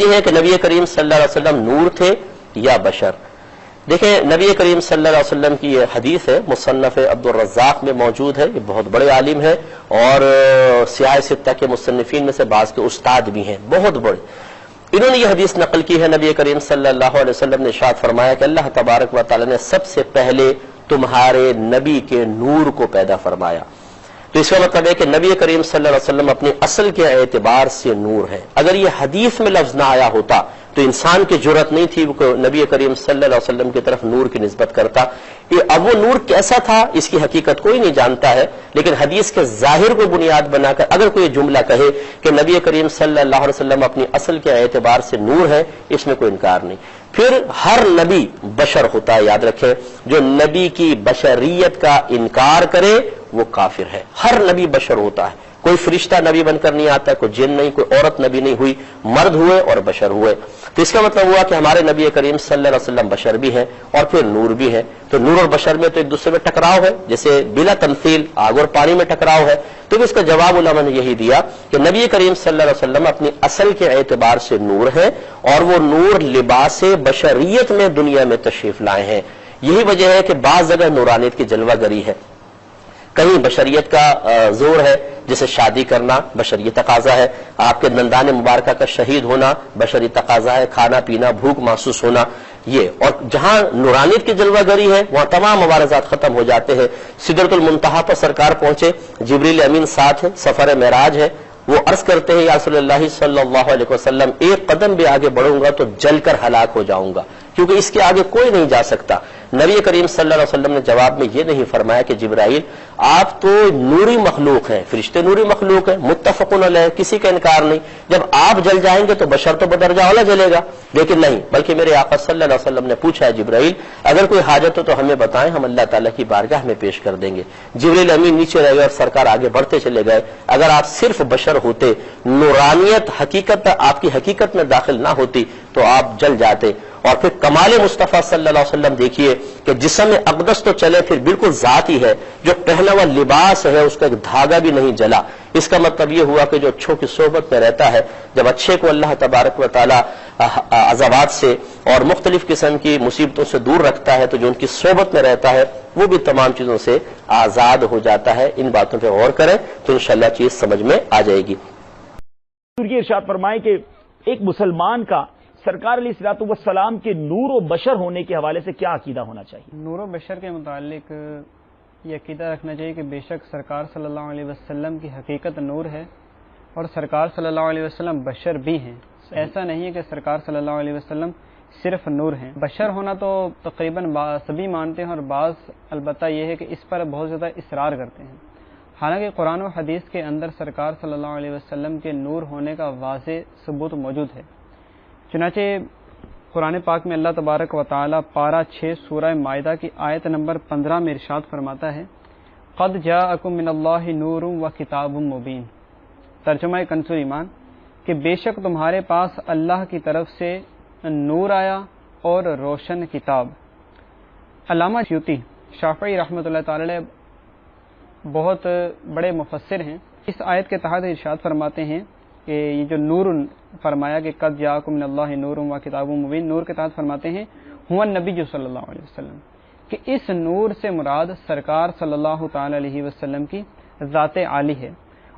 ہیں کہ نبی کریم صلی اللہ علیہ وسلم نور تھے یا بشر. دیکھیں نبی کریم صلی اللہ علیہ وسلم کی یہ حدیث ہے، مصنف عبد الرزاق میں موجود ہے. یہ بہت بڑے عالم ہیں اور سیاہ ستہ کے مصنفین میں سے بعض کے استاد بھی ہیں، بہت بڑے. انہوں نے یہ حدیث نقل کی ہے. نبی کریم صلی اللہ علیہ وسلم نے ارشاد فرمایا کہ اللہ تبارک و تعالی نے سب سے پہلے تمہارے نبی کے نور کو پیدا فرمایا. تو اس کا مطلب ہے کہ نبی کریم صلی اللہ علیہ وسلم اپنی اصل کے اعتبار سے نور ہے. اگر یہ حدیث میں لفظ نہ آیا ہوتا تو انسان کی جرأت نہیں تھی کہ نبی کریم صلی اللہ علیہ وسلم کی طرف نور کی نسبت کرتا. اب وہ نور کیسا تھا اس کی حقیقت کوئی نہیں جانتا ہے، لیکن حدیث کے ظاہر کو بنیاد بنا کر اگر کوئی جملہ کہے کہ نبی کریم صلی اللہ علیہ وسلم اپنی اصل کے اعتبار سے نور ہے، اس میں کوئی انکار نہیں. پھر ہر نبی بشر ہوتا ہے، یاد رکھیں. جو نبی کی بشریت کا انکار کرے وہ کافر ہے. ہر نبی بشر ہوتا ہے، کوئی فرشتہ نبی بن کر نہیں آتا، کوئی جن نہیں، کوئی عورت نبی نہیں ہوئی، مرد ہوئے اور بشر ہوئے. تو اس کا مطلب ہوا کہ ہمارے نبی کریم صلی اللہ علیہ وسلم بشر بھی ہیں اور پھر نور بھی ہیں. تو نور اور بشر میں تو ایک دوسرے میں ٹکراؤ ہے، جیسے بلا تمثیل آگ اور پانی میں ٹکراؤ ہے. تو اس کا جواب علماء نے یہی دیا کہ نبی کریم صلی اللہ علیہ وسلم اپنی اصل کے اعتبار سے نور ہے اور وہ نور لباس بشریت میں دنیا میں تشریف لائے ہیں. یہی وجہ ہے کہ بعض جگہ نورانیت کی جلوہ گری ہے، کہیں بشریت کا زور ہے، جسے شادی کرنا بشری تقاضا ہے، آپ کے دندان مبارکہ کا شہید ہونا بشری تقاضا ہے، کھانا پینا بھوک محسوس ہونا یہ. اور جہاں نورانیت کی جلوہ گری ہے وہاں تمام مبارزات ختم ہو جاتے ہیں. سدرۃ المنتہا پر سرکار پہنچے، جبریل امین ساتھ ہے، سفر معراج ہے. وہ عرض کرتے ہیں یا رسول اللہ صلی اللہ علیہ وسلم ایک قدم بھی آگے بڑھوں گا تو جل کر ہلاک ہو جاؤں گا، کیونکہ اس کے آگے کوئی نہیں جا سکتا. نبی کریم صلی اللہ علیہ وسلم نے جواب میں یہ نہیں فرمایا کہ جبرائیل آپ تو نوری مخلوق ہیں، فرشتے نوری مخلوق ہیں، متفقن علیہ، کسی کا انکار نہیں. جب آپ جل جائیں گے تو بشر تو بدرجہ والا جلے گا. لیکن نہیں، بلکہ میرے آقا صلی اللہ علیہ وسلم نے پوچھا ہے جبرائیل اگر کوئی حاجت ہو تو ہمیں بتائیں، ہم اللہ تعالیٰ کی بارگاہ میں پیش کر دیں گے. جبریل امین نیچے رہ گئے اور سرکار آگے بڑھتے چلے گئے. اگر آپ صرف بشر ہوتے، نورانیت حقیقت آپ کی حقیقت میں داخل نہ ہوتی تو آپ جل جاتے. اور پھر کمال مصطفیٰ صلی اللہ علیہ وسلم دیکھیے کہ جسم اقدس تو چلے پھر بالکل ذات ہی ہے، جو پہنا ہوا لباس ہے اس کا ایک دھاگا بھی نہیں جلا. اس کا مطلب یہ ہوا کہ جو اچھوں کی صحبت میں رہتا ہے، جب اچھے کو اللہ تبارک و تعالی عذابات سے اور مختلف قسم کی مصیبتوں سے دور رکھتا ہے تو جو ان کی صحبت میں رہتا ہے وہ بھی تمام چیزوں سے آزاد ہو جاتا ہے. ان باتوں پہ غور کریں تو انشاءاللہ چیز سمجھ میں آ جائے گی. ارشاد فرمائیں کہ ایک مسلمان کا سرکار علیہ الصلوۃ والسلام کے نور و بشر ہونے کے حوالے سے کیا عقیدہ ہونا چاہیے؟ نور و بشر کے متعلق یہ عقیدہ رکھنا چاہیے کہ بے شک سرکار صلی اللہ علیہ وسلم کی حقیقت نور ہے اور سرکار صلی اللہ علیہ وسلم بشر بھی ہیں. ایسا نہیں ہے کہ سرکار صلی اللہ علیہ وسلم صرف نور ہیں. بشر ہونا تو تقریباً سبھی مانتے ہیں اور بعض البتہ یہ ہے کہ اس پر بہت زیادہ اصرار کرتے ہیں. حالانکہ قرآن و حدیث کے اندر سرکار صلی اللہ علیہ وسلم کے نور ہونے کا واضح ثبوت موجود ہے. چنانچہ قرآن پاک میں اللہ تبارک و تعالی پارہ 6 سورہ مائدہ کی آیت نمبر 15 میں ارشاد فرماتا ہے قد جاءکم من اللہ نور و کتاب مبین. ترجمہ کنز ایمان کہ بے شک تمہارے پاس اللہ کی طرف سے نور آیا اور روشن کتاب. علامہ سیوطی شافعی رحمۃ اللہ تعالی بہت بڑے مفسر ہیں. اس آیت کے تحت ارشاد فرماتے ہیں کہ یہ جو نور فرمایا کہ قد جاءکم من اللہ نور و کتاب مبین، نور کے تحت فرماتے ہیں ہوا النبی صلی اللہ علیہ وسلم، کہ اس نور سے مراد سرکار صلی اللہ تعالی علیہ وسلم کی ذات عالی ہے.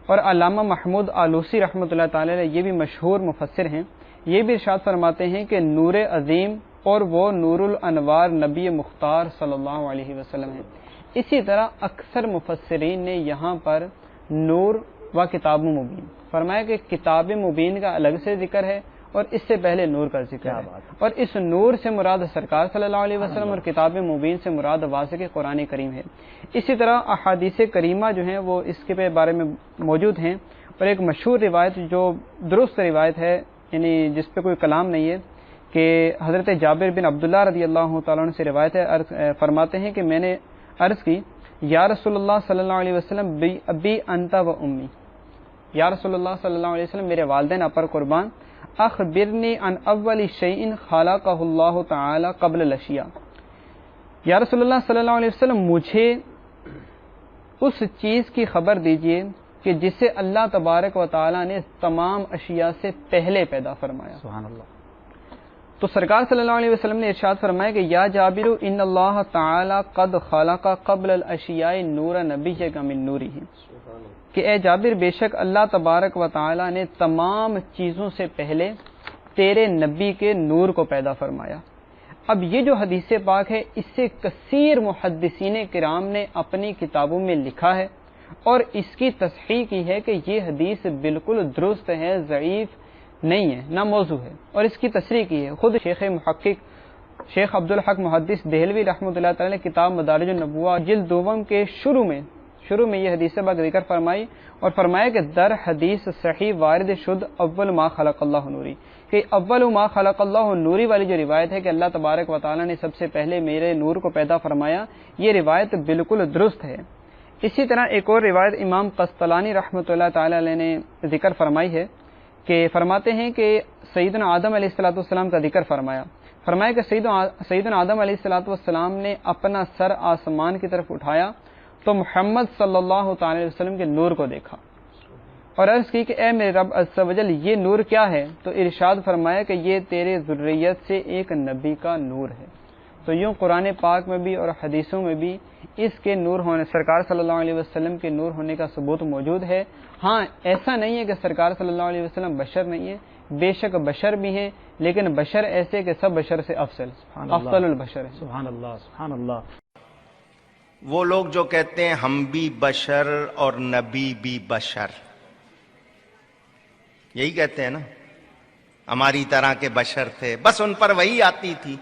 اور علامہ محمود آلوسی رحمۃ اللہ تعالی یہ بھی مشہور مفسر ہیں، یہ بھی ارشاد فرماتے ہیں کہ نور عظیم اور وہ نور الانوار نبی مختار صلی اللہ علیہ وسلم ہے. اسی طرح اکثر مفسرین نے یہاں پر نور و کتاب مبین فرمایا کہ کتاب مبین کا الگ سے ذکر ہے اور اس سے پہلے نور کا ذکر ہے، اور اس نور سے مراد سرکار صلی اللہ علیہ وسلم اور کتاب مبین سے مراد واضح قرآن کریم ہے. اسی طرح احادیث کریمہ جو ہیں وہ اس کے بارے میں موجود ہیں، اور ایک مشہور روایت جو درست روایت ہے، یعنی جس پہ کوئی کلام نہیں ہے، کہ حضرت جابر بن عبداللہ رضی اللہ تعالیٰ عنہ سے روایت ہے، فرماتے ہیں کہ میں نے عرض کی یا رسول اللہ صلی اللہ علیہ وسلم ابی انت و امی، یا رسول اللہ صلی اللہ علیہ وسلم میرے والدین آپ پر قربان، اخبرنی عن اول شیء خلقہ اللہ تعالی قبل الاشیاء. یا رسول اللہ صلی اللہ علیہ وسلم مجھے اس چیز کی خبر دیجئے کہ جسے اللہ تبارک و تعالیٰ نے تمام اشیاء سے پہلے پیدا فرمایا. سبحان اللہ. تو سرکار صلی اللہ علیہ وسلم نے ارشاد فرمایا کہ یا جابر ان اللہ تعالی قد خلق قبل الاشیاء نور نبیک من نورہ، کہ اے جابر بے شک اللہ تبارک و تعالی نے تمام چیزوں سے پہلے تیرے نبی کے نور کو پیدا فرمایا. اب یہ جو حدیث پاک ہے اس سے کثیر محدثین کرام نے اپنی کتابوں میں لکھا ہے اور اس کی تصحیح کی ہے کہ یہ حدیث بالکل درست ہے، ضعیف نہیں ہے، نہ موضوع ہے، اور اس کی تصریح کی ہے. خود شیخ محقق شیخ عبدالحق محدث دہلوی رحمۃ اللہ تعالی نے کتاب مدارج النبوہ جلد دوم کے شروع میں یہ حدیث پاک ذکر فرمائی اور فرمایا کہ در حدیث صحیح وارد شد اول ما خلق اللہ نوری، کہ اول ما خلق اللہ نوری والی جو روایت ہے کہ اللہ تبارک و تعالی نے سب سے پہلے میرے نور کو پیدا فرمایا، یہ روایت بالکل درست ہے. اسی طرح ایک اور روایت امام قسطلانی رحمۃ اللہ تعالی علیہ نے ذکر فرمائی ہے کہ فرماتے ہیں کہ سیدنا آدم علیہ الصلوۃ والسلام کا ذکر فرمایا کہ سیدنا آدم علیہ الصلوۃ والسلام نے اپنا سر آسمان کی طرف اٹھایا تو محمد صلی اللہ تعالی علیہ وسلم کے نور کو دیکھا اور عرض کی کہ اے میرے رب عز و جل یہ نور کیا ہے؟ تو ارشاد فرمایا کہ یہ تیرے ذریت سے ایک نبی کا نور ہے. تو یوں قرآن پاک میں بھی اور حدیثوں میں بھی اس کے نور ہونے، سرکار صلی اللہ علیہ وسلم کے نور ہونے کا ثبوت موجود ہے. ہاں ایسا نہیں ہے کہ سرکار صلی اللہ علیہ وسلم بشر نہیں ہے، بے شک بشر بھی ہیں، لیکن بشر ایسے کہ سب بشر سے افضل البشر ہے. سبحان اللہ سبحان اللہ. وہ لوگ جو کہتے ہیں ہم بھی بشر اور نبی بھی بشر، یہی کہتے ہیں نا، ہماری طرح کے بشر تھے، بس ان پر وہی آتی تھی.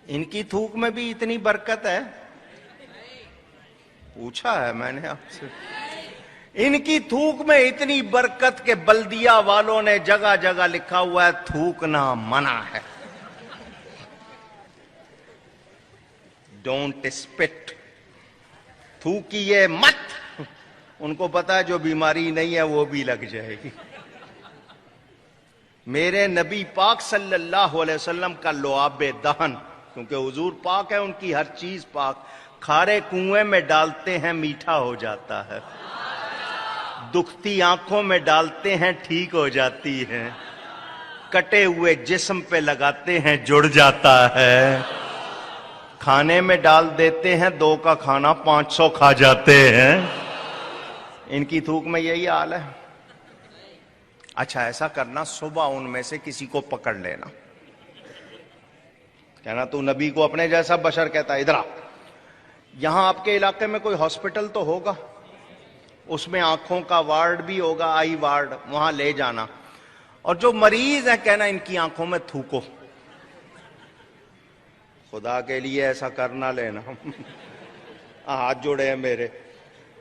ان کی تھوک میں بھی اتنی برکت ہے؟ پوچھا ہے میں نے آپ سے. ان کی تھوک میں اتنی برکت کہ بلدیہ والوں نے جگہ جگہ لکھا ہوا ہے تھوکنا منع ہے. ڈونٹ اسپٹ، تھوکیے مت. ان کو پتا ہے جو بیماری نہیں ہے وہ بھی لگ جائے گی. میرے نبی پاک صلی اللہ علیہ وسلم کا لعاب دہن، کیونکہ حضور پاک ہے، ان کی ہر چیز پاک، کھارے کنویں میں ڈالتے ہیں میٹھا ہو جاتا ہے، دکھتی آنکھوں میں ڈالتے ہیں ٹھیک ہو جاتی ہے، کٹے ہوئے جسم پہ لگاتے ہیں جڑ جاتا ہے، کھانے میں ڈال دیتے ہیں 2 کا کھانا 500 کھا جاتے ہیں. ان کی تھوک میں یہی حال ہے. اچھا ایسا کرنا، صبح ان میں سے کسی کو پکڑ لینا، کہنا تو نبی کو اپنے جیسا بشر کہتا ہے، ادھر آ. یہاں آپ کے علاقے میں کوئی ہاسپٹل تو ہوگا، اس میں آنکھوں کا وارڈ بھی ہوگا، آئی وارڈ، وہاں لے جانا، اور جو مریض ہیں کہنا ان کی آنکھوں میں تھوکو. خدا کے لیے ایسا کرنا لینا. ہاتھ جوڑے ہیں میرے،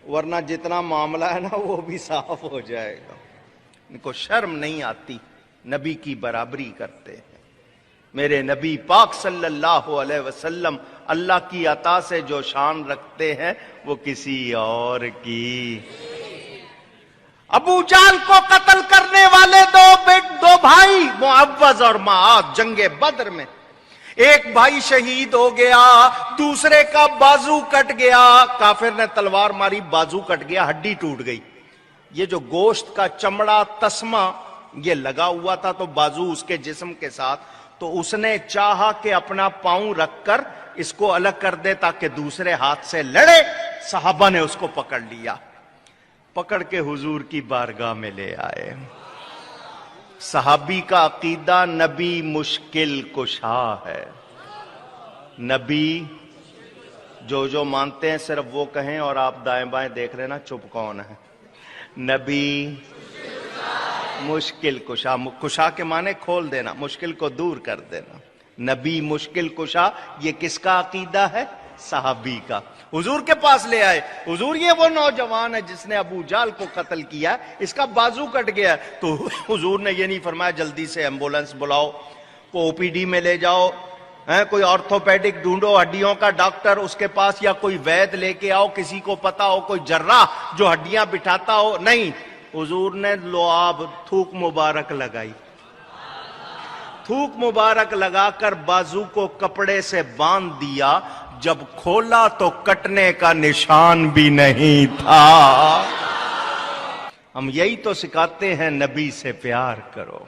ورنہ جتنا معاملہ ہے نا وہ بھی صاف ہو جائے گا. ان کو شرم نہیں آتی، نبی کی برابری کرتے ہیں. میرے نبی پاک صلی اللہ علیہ وسلم اللہ کی عطا سے جو شان رکھتے ہیں وہ کسی اور کی. ابو جہل کو قتل کرنے والے دو بھائی معوذ اور معاذ جنگ بدر میں، ایک بھائی شہید ہو گیا، دوسرے کا بازو کٹ گیا، کافر نے تلوار ماری، بازو کٹ گیا، ہڈی ٹوٹ گئی. یہ جو گوشت کا چمڑا تسمہ یہ لگا ہوا تھا تو بازو اس کے جسم کے ساتھ، تو اس نے چاہا کہ اپنا پاؤں رکھ کر اس کو الگ کر دے تاکہ دوسرے ہاتھ سے لڑے. صحابہ نے اس کو پکڑ لیا، پکڑ کے حضور کی بارگاہ میں لے آئے. صحابی کا عقیدہ نبی مشکل کشا ہے. نبی جو مانتے ہیں صرف وہ کہیں اور آپ دائیں بائیں دیکھ لینا چپ کون ہے. نبی مشکل کشا، کشا کے معنی کھول دینا، مشکل کو دور کر دینا. نبی مشکل کشا، یہ کس کا عقیدہ ہے؟ صحابی کا. حضور کے پاس لے آئے، حضور یہ وہ نوجوان ہے جس نے ابو جہل کو قتل کیا، اس کا بازو کٹ گیا. تو حضور نے یہ نہیں فرمایا جلدی سے ایمبولنس بلاؤ، کو او پی ڈی میں لے جاؤ، کوئی آرتھوپیڈک ڈھونڈو، ہڈیوں کا ڈاکٹر اس کے پاس، یا کوئی وید لے کے آؤ، کسی کو پتا ہو کوئی جراح جو ہڈیاں بٹھاتا ہو. نہیں، حضور نے لعاب تھوک مبارک لگائی، تھوک مبارک لگا کر بازو کو کپڑے سے باندھ دیا. جب کھولا تو کٹنے کا نشان بھی نہیں تھا. ہم یہی تو سکھاتے ہیں، نبی سے پیار کرو،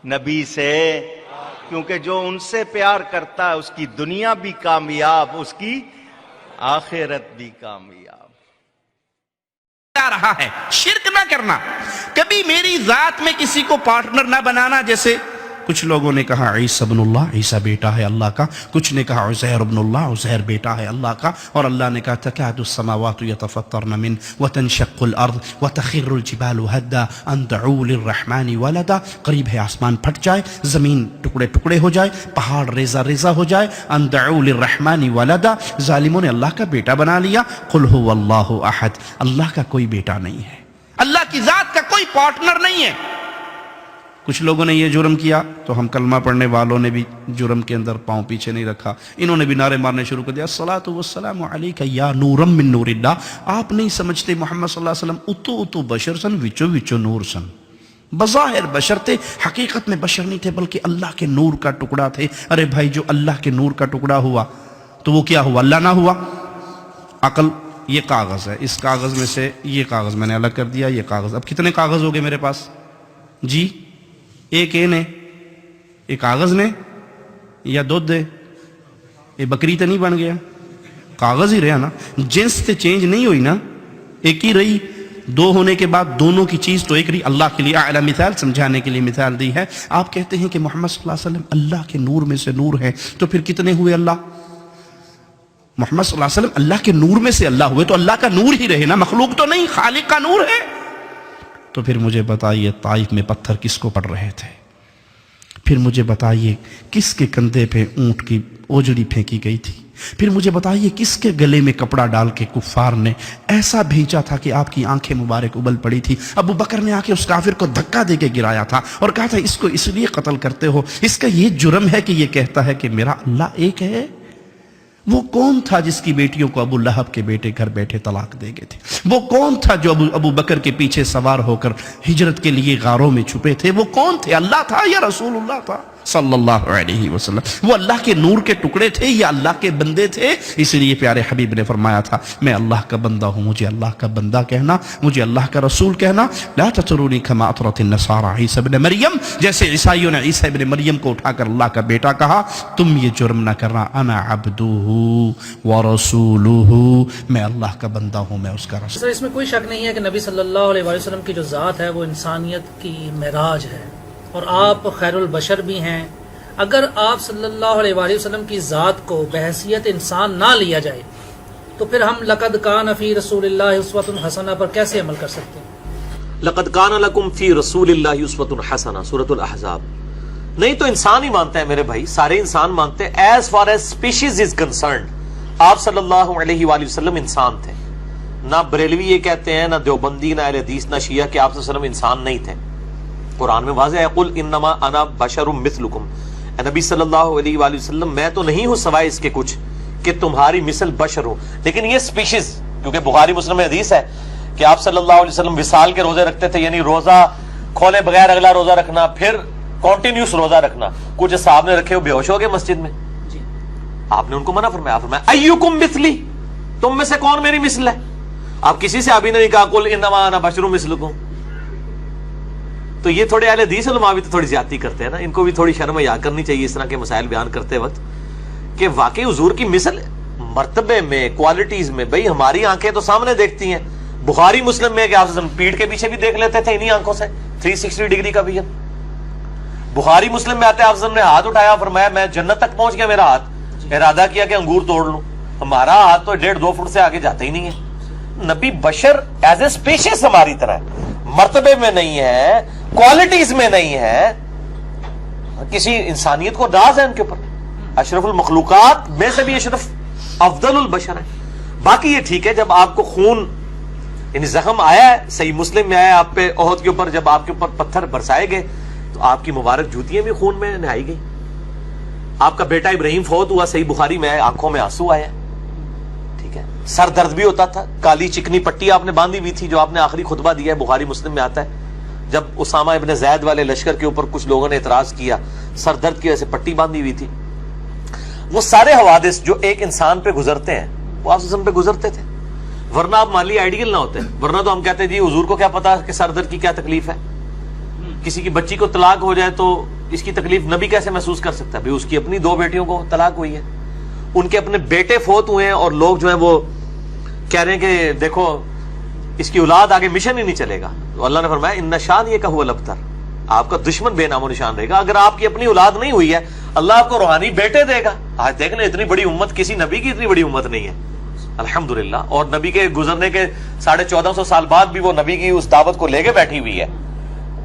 نبی سے، کیونکہ جو ان سے پیار کرتا ہے اس کی دنیا بھی کامیاب، اس کی آخرت بھی کامیاب۔ رہا ہے شرک نہ کرنا، کبھی میری ذات میں کسی کو پارٹنر نہ بنانا۔ جیسے کچھ لوگوں نے کہا عیسیٰ ابن اللہ، عیسیٰ بیٹا ہے اللہ کا، کچھ نے کہا عزیر ابن اللہ، عزیر بیٹا ہے اللہ کا، اور اللہ نے کہا تکاد السماوات یتفطرن من وتنشق الارض وتخر الجبال هدا ان دعوا للرحمن ولدا، قریب ہے آسمان پھٹ جائے، زمین ٹکڑے ٹکڑے ہو جائے، پہاڑ ریزہ ریزہ ہو جائے، ان دعوا للرحمن ولدا، ظالموں نے اللہ کا بیٹا بنا لیا۔ قل هو اللہ احد، اللہ کا کوئی بیٹا نہیں ہے، اللہ کی ذات کا کوئی پارٹنر نہیں ہے۔ کچھ لوگوں نے یہ جرم کیا تو ہم کلمہ پڑھنے والوں نے بھی جرم کے اندر پاؤں پیچھے نہیں رکھا، انہوں نے بھی نعرے مارنے شروع کر دیا، الصلاۃ والسلام علیک یا نورا من نور اللہ۔ آپ نہیں سمجھتے محمد صلی اللہ علیہ وسلم اتو اتو بشر سن، وچو وچو نور سن، بظاہر بشر تھے، حقیقت میں بشر نہیں تھے بلکہ اللہ کے نور کا ٹکڑا تھے۔ ارے بھائی، جو اللہ کے نور کا ٹکڑا ہوا تو وہ کیا ہوا؟ اللہ نہ ہوا؟ عقل یہ کاغذ ہے، اس کاغذ میں سے یہ کاغذ میں نے الگ کر دیا، یہ کاغذ، اب کتنے کاغذ ہو گئے میرے پاس جی؟ ایک اے نے، ایک کاغذ نے، یا دودھ دے، یہ بکری تو نہیں بن گیا، کاغذ ہی رہا نا، جنس تے چینج نہیں ہوئی نا، ایک ہی رہی۔ دو ہونے کے بعد دونوں کی چیز تو ایک رہی۔ اللہ کے لیے اعلیٰ مثال سمجھانے کے لیے مثال دی ہے۔ آپ کہتے ہیں کہ محمد صلی اللہ علیہ وسلم اللہ کے نور میں سے نور ہے، تو پھر کتنے ہوئے اللہ؟ محمد صلی اللہ علیہ وسلم اللہ کے نور میں سے اللہ ہوئے تو اللہ کا نور ہی رہے نا، مخلوق تو نہیں، خالق کا نور ہے۔ تو پھر مجھے بتائیے طائف میں پتھر کس کو پڑ رہے تھے؟ پھر مجھے بتائیے کس کے کندھے پہ اونٹ کی اوجڑی پھینکی گئی تھی؟ پھر مجھے بتائیے کس کے گلے میں کپڑا ڈال کے کفار نے ایسا بھیجا تھا کہ آپ کی آنکھیں مبارک ابل پڑی تھی؟ ابو بکر نے آ کے اس کافر کو دھکا دے کے گرایا تھا اور کہا تھا اس کو اس لیے قتل کرتے ہو، اس کا یہ جرم ہے کہ یہ کہتا ہے کہ میرا اللہ ایک ہے۔ وہ کون تھا جس کی بیٹیوں کو ابو لہب کے بیٹے گھر بیٹھے طلاق دے گئے تھے؟ وہ کون تھا جو ابو بکر کے پیچھے سوار ہو کر ہجرت کے لیے غاروں میں چھپے تھے؟ وہ کون تھے؟ اللہ تھا یا رسول اللہ تھا صلی اللہ علیہ وسلم؟ وہ اللہ کے نور کے ٹکڑے تھے یا اللہ کے بندے تھے؟ اس لیے پیارے حبیب نے فرمایا تھا میں اللہ کا بندہ ہوں، مجھے اللہ کا بندہ کہنا، مجھے اللہ کا رسول کہنا۔ لا تطرونی کما اطرت النصارى عیسی ابن مریم، جیسے عیسائیوں نے عیسی ابن مریم کو اٹھا کر اللہ کا بیٹا کہا، تم یہ جرم نہ کرنا۔ انا عبدہ ورسولہ، میں اللہ کا بندہ ہوں، میں اس کا رسول۔ سر اس میں کوئی شک نہیں ہے کہ نبی صلی اللہ علیہ وسلم کی جو ذات ہے وہ انسانیت کی معراج ہے، اور آپ خیر البشر بھی ہیں۔ اگر آپ صلی اللہ علیہ وسلم کی ذات کو بحیثیت انسان نہ لیا جائے تو پھر ہم لقد کان فی رسول اللہ اسوۃ حسنہ پر کیسے عمل کر سکتے ہیں؟ لقد کان لکم فی رسول اللہ اسوۃ حسنہ، سورۃ الاحزاب۔ نہیں تو انسان ہی مانتے ہیں میرے بھائی، سارے انسان مانتے ہیں۔ As far as species is concerned, آپ صلی اللہ علیہ وآلہ وسلم انسان تھے۔ نہ بریلوی یہ کہتے ہیں، نہ دیوبندی، نہ اہل حدیث، نہ شیعہ کہ آپ صلی اللہ علیہ وسلم انسان نہیں تھے۔ قرآن میں واضح ہے قل انما انا بشر مثلکم، اے نبی صلی اللہ علیہ وآلہ وسلم میں تو نہیں ہوں سوائے اس کے کچھ کہ تمہاری مثل بشر ہوں۔ لیکن یہ سپیشیز، کیونکہ بخاری مسلم میں حدیث ہے کہ آپ صلی اللہ علیہ وسلم وصال کے روزے رکھتے تھے، یعنی روزہ کھولے بغیر اگلا روزہ رکھنا، پھر کنٹینیوس روزہ رکھنا۔ کچھ صاحب نے رکھے وہ بے ہوش ہو گئے مسجد میں، آپ نے ان کو منع فرمایا، فرمایا ایکم مثلی، تم میں سے کون میری مثل ہے؟ آپ کسی سے ابھی نے نہیں کہا قل انما انا بشر مثلکم۔ تو یہ تھوڑے اہل حدیث علماء بھی تو تھوڑی زیادتی کرتے ہیں نا، ان کو بھی تھوڑی شرم حیا کرنی چاہیے اس طرح کے مسائل بیان کرتے وقت، کہ واقعی حضور کی مثل مرتبے میں، کوالٹیز میں، بھئی ہماری آنکھیں تو سامنے دیکھتی ہیں۔ بخاری مسلم میں کہ آپ پیٹھ کے پیچھے بھی دیکھ لیتے تھے انہی آنکھوں سے، 360 ڈگری کا ویژن۔ بخاری مسلم میں آتے آپ نے ہاتھ اٹھایا، فرمایا میں جنت تک پہنچ گیا میرا ہاتھ، ارادہ کیا کہ انگور توڑ لوں۔ ہمارا ہاتھ تو 1.5-2 فٹ سے آگے جاتا ہی نہیں ہے۔ نبی بشر ایز اے اسپیشیز ہماری طرح ہے، مرتبے میں نہیں ہے، کوالٹیز میں نہیں ہے، کسی انسانیت کو راز ہے ان کے اوپر۔ اشرف المخلوقات میں سے بھی اشرف افضل البشر ہے۔ باقی یہ ٹھیک ہے جب آپ کو خون یعنی زخم آیا ہے، صحیح مسلم میں آیا آپ پہ احد کے اوپر، جب آپ کے اوپر پتھر برسائے گئے تو آپ کی مبارک جوتیاں بھی خون میں نہائی گئی۔ آپ کا بیٹا ابراہیم فوت ہوا، صحیح بخاری میں آیا، آنکھوں میں آنسو آیا، ٹھیک ہے، سر درد بھی ہوتا تھا، کالی چکنی پٹی آپ نے باندھی ہوئی تھی جو آپ نے آخری خطبہ دیا ہے، بخاری مسلم میں آتا ہے، جب اسامہ ابن زید والے لشکر کے اوپر کچھ لوگوں نے اعتراض کیا، سر درد کی وجہ سے پٹی باندھی ہوئی تھی۔ وہ سارے حوادث جو ایک انسان پہ گزرتے ہیں وہ آپ پہ گزرتے تھے۔ ورنہ آپ مالی آئیڈیل نہ ہوتے. ورنہ تو ہم کہتے ہیں جی حضور کو کیا پتا کہ سر درد کی کیا تکلیف ہے. کسی کی بچی کو طلاق ہو جائے تو اس کی تکلیف نبی کیسے محسوس کر سکتا ہے؟ اس کی اپنی 2 بیٹیوں کو طلاق ہوئی ہے, ان کے اپنے بیٹے فوت ہوئے ہیں, اور لوگ جو ہیں وہ کہہ رہے ہیں کہ دیکھو اس کی اولاد آگے مشن ہی نہیں چلے گا. تو اللہ نے فرمایا ان نشان یہ کہ هو الابتر, آپ کا دشمن بے نام و نشان رہے گا. اگر آپ کی اپنی اولاد نہیں ہوئی ہے, اللہ آپ کو روحانی بیٹے دے گا. آج دیکھ لیں اتنی بڑی امت, کسی نبی کی اتنی بڑی امت نہیں ہے الحمدللہ. اور نبی کے گزرنے کے 1450 سال بعد بھی وہ نبی کی اس دعوت کو لے کے بیٹھی ہوئی ہے.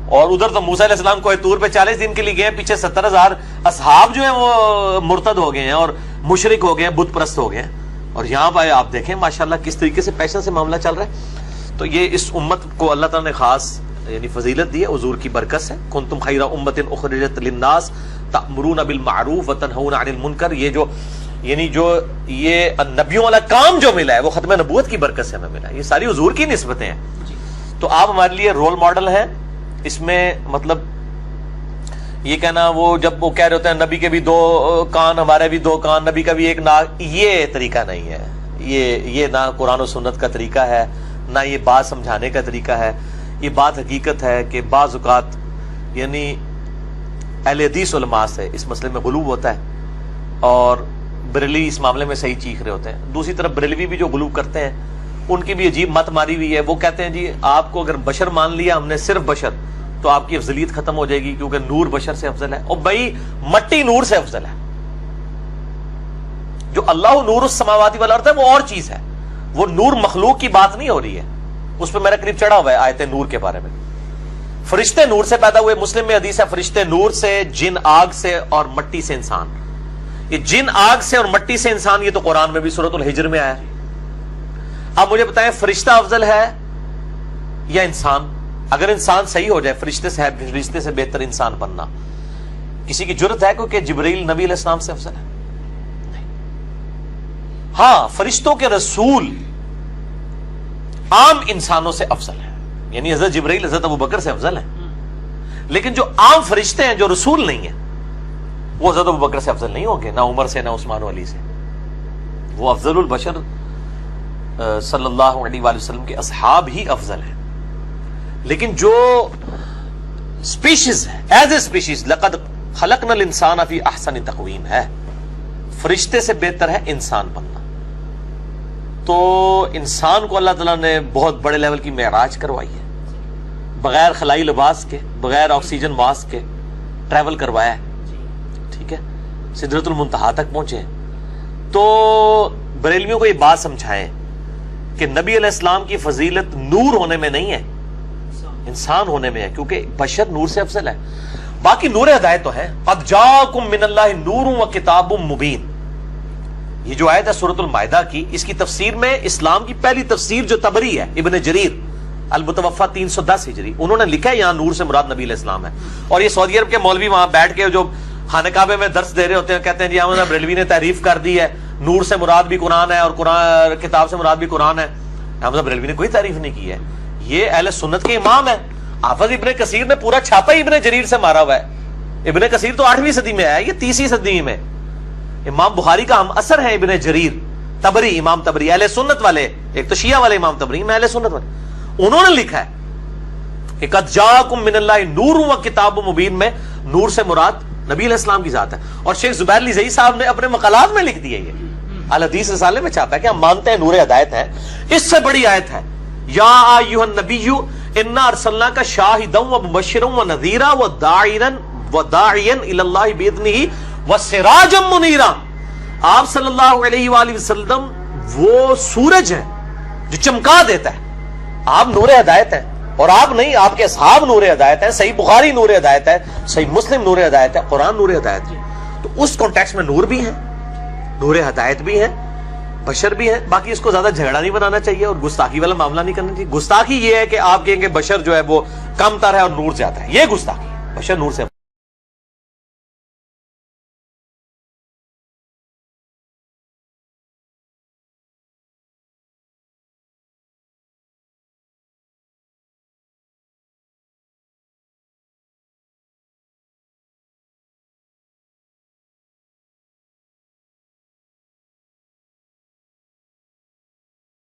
اور ادھر تو موسیٰ علیہ السلام کوہ طور پہ 40 دن کے لیے گئے, پیچھے 70,000 اصحاب جو ہیں وہ مرتد ہو گئے ہیں اور مشرک ہو گئے ہیں, بت پرست ہو گئے ہیں. اور یہاں پہ آپ دیکھیں ماشاءاللہ کس طریقے سے پیشن سے معاملہ چل رہا ہے. تو یہ اس امت کو اللہ تعالیٰ نے خاص یعنی فضیلت دی ہے, حضور کی برکت سے. کنتم خیر امت اخرجت للناس تأمرون بالمعروف وتنہون عن المنکر. یہ جو یعنی جو یہ نبیوں والا کام جو ملا ہے وہ ختم نبوت کی برکت سے ہمیں ملا. یہ ساری حضور کی نسبتیں ہیں. تو آپ ہمارے لیے رول ماڈل ہیں. اس میں مطلب یہ کہنا وہ جب وہ کہہ رہے ہوتے ہیں نبی کے بھی 2 کان ہمارے بھی 2 کان, نبی کا بھی 1 ناک, یہ طریقہ نہیں ہے. یہ نہ قرآن و سنت کا طریقہ ہے, نہ یہ بات سمجھانے کا طریقہ ہے. یہ بات حقیقت ہے کہ بعض اوقات یعنی اہل حدیث علماء سے اس مسئلے میں غلو ہوتا ہے, اور بریلوی اس معاملے میں صحیح چیخ رہے ہوتے ہیں. دوسری طرف بریلوی بھی جو غلو کرتے ہیں ان کی بھی عجیب مت ماری ہوئی ہے. وہ کہتے ہیں جی آپ کو اگر بشر مان لیا ہم نے, صرف بشر, تو آپ کی افضلیت ختم ہو جائے گی کیونکہ نور بشر سے افضل ہے. اور بھائی مٹی نور سے افضل ہے. جو اللہ نور السماوات والارض ہے وہ اور چیز ہے, وہ نور مخلوق کی بات نہیں ہو رہی ہے. اس پہ میرا قریب چڑھا ہوا ہے آیت نور کے بارے میں. فرشتے نور سے پیدا ہوئے, مسلم میں حدیث ہے فرشتے نور سے, جن آگ سے, اور مٹی سے انسان. یہ جن آگ سے اور مٹی سے انسان, یہ تو قرآن میں بھی سورۃ الحجر میں آیا. اب مجھے بتائیں فرشتہ افضل ہے یا انسان؟ اگر انسان صحیح ہو جائے, فرشتے سے بہتر انسان بننا کسی کی جرت ہے کہ جبرائیل نبی علیہ السلام سے افضل ہے؟ نہیں. ہاں فرشتوں کے رسول عام انسانوں سے افضل ہے, یعنی حضرت جبرائیل حضرت ابوبکر سے افضل ہے. لیکن جو عام فرشتے ہیں جو رسول نہیں ہیں وہ حضرت ابوبکر سے افضل نہیں ہوں گے, نہ عمر سے, نہ عثمان و علی سے. وہ افضل البشر صلی اللہ علیہ وآلہ وسلم کے اصحاب ہی افضل ہیں. لیکن جو سپیشیز ہے, ایز اے سپیشیز لقد خلقنا الانسان فی احسن تقویم ہے, فرشتے سے بہتر ہے انسان بننا. تو انسان کو اللہ تعالیٰ نے بہت بڑے لیول کی معراج کروائی ہے, بغیر خلائی لباس کے, بغیر آکسیجن ماسک کے ٹریول کروایا ہے. ٹھیک ہے, سدرۃ المنتہا تک پہنچے. تو بریلویوں کو یہ بات سمجھائیں کہ نبی علیہ السلام کی فضیلت نور ہونے میں نہیں ہے, انسان ہونے میں ہے, کیونکہ بشر نور سے افضل ہے. باقی نور ہدایت تو ہے. قد جاءکم من اللہ نور و کتاب مبین. یہ جو آیت ہے سورۃ المائدہ کی, اس کی تفسیر میں اسلام کی پہلی تفسیر جو طبری ہے, ابن جریر المتوفی 310 ہجری, انہوں نے لکھا ہے یہاں نور سے مراد نبی علیہ السلام ہے. اور یہ سعودی عرب کے مولوی وہاں بیٹھ کے جو خانہ کعبے میں درس دے رہے ہوتے ہیں کہتے ہیں جی احمد بریلوی نے تعریف کر دی ہے, نور سے مراد بھی قرآن ہے اور قرآن کتاب سے مراد بھی قرآن ہے. احمد بریلوی نے کوئی تعریف نہیں کی ہے. یہ اہل سنت کے امام ہے. حافظ ابن کثیر نے پورا چھاپا ہی ابن جریر سے مارا ہوا ہے. ابن کثیر تو 8ویں صدی میں آیا, یہ 30ویں صدی میں. امام بخاری کا ہم اثر ہے ابن جریر طبری, امام طبری, اہل سنت والے. ایک تو شیعہ والے امام طبری, میں اہل سنت والے. انہوں نے لکھا ہے کہ قد جاءکم من اللہ نور و کتاب مبین میں نور سے مراد نبی علیہ السلام کی ذات ہے. اور شیخ زبیر علی زئی صاحب نے اپنے مقالات میں لکھ دیا, یہ الحدیث رسالے میں چھاپا ہے کہ ہم مانتے ہیں نور ہدایت ہے. اس سے بڑی آیت ہے یا ایھا النبی انا ارسلناک شاہدا ومبشرا ونذیرا وداعیا الی اللہ باذنہ وسراجا منیرا. آپ صلی اللہ علیہ وآلہ وسلم وہ سورج ہے جو چمکا دیتا ہے. آپ نور ہدایت ہیں, اور آپ نہیں, آپ کے اصحاب نور ہدایت ہے. صحیح بخاری نور ہدایت ہے, صحیح مسلم نور ہدایت ہے, قرآن نور ہدایت ہے. تو اس کانٹیکس میں نور بھی ہے, نور ہدایت بھی ہے, بشر بھی ہے. باقی اس کو زیادہ جھگڑا نہیں بنانا چاہیے اور گستاخی والا معاملہ نہیں کرنا چاہیے. گستاخی یہ ہے کہ آپ کہیں گے بشر جو ہے وہ کم تر ہے اور نور زیادہ ہے, یہ گستاخی ہے. بشر نور سے